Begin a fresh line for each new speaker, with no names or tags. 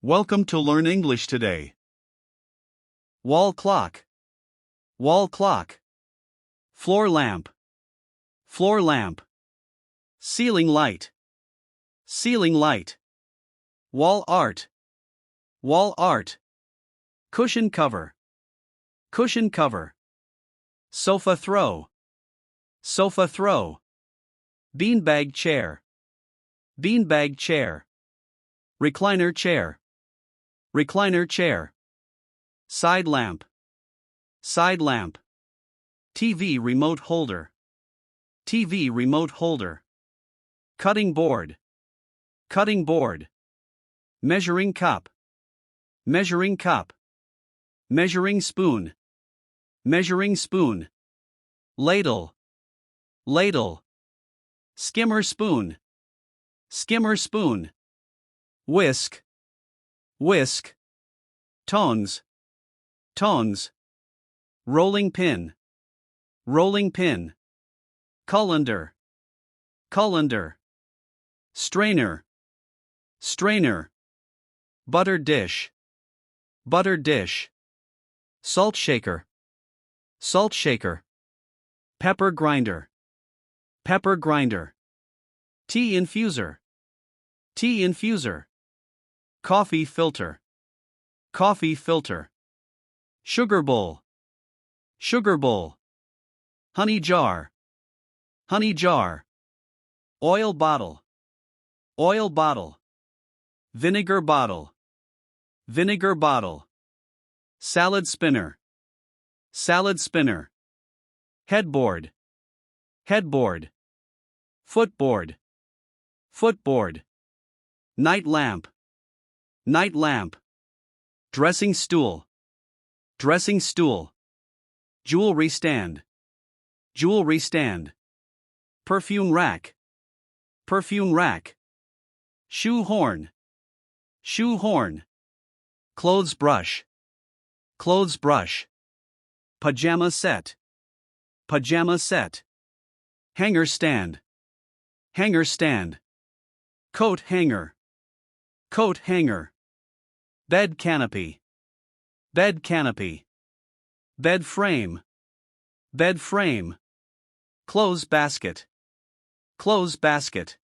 Welcome to Learn English today. Wall clock, wall clock. Floor lamp, floor lamp. Ceiling light, ceiling light. Wall art, wall art. Cushion cover, cushion cover. Sofa throw, sofa throw. Beanbag chair, beanbag chair. Recliner chair, recliner chair. Side lamp, side lamp. TV remote holder, TV remote holder. Cutting board, cutting board. Measuring cup, measuring cup. Measuring spoon, measuring spoon. Ladle, ladle. Skimmer spoon, skimmer spoon. Whisk, whisk. Tongs, tongs. Rolling pin, rolling pin. Colander, colander. Strainer, strainer. Butter dish, butter dish. Salt shaker, salt shaker. Pepper grinder, pepper grinder. Tea infuser, tea infuser. Coffee filter, coffee filter. Sugar bowl, sugar bowl. Honey jar, honey jar. Oil bottle, oil bottle. Vinegar bottle, vinegar bottle. Salad spinner, salad spinner. Headboard, headboard. Footboard, footboard. Night lamp, night lamp. Dressing stool, dressing stool. Jewelry stand, jewelry stand. Perfume rack, perfume rack. Shoe horn, shoe horn. Clothes brush, clothes brush. Pajama set, pajama set. Hanger stand, hanger stand. Coat hanger, coat hanger. Bed canopy, bed canopy. Bed frame, bed frame. Clothes basket, clothes basket.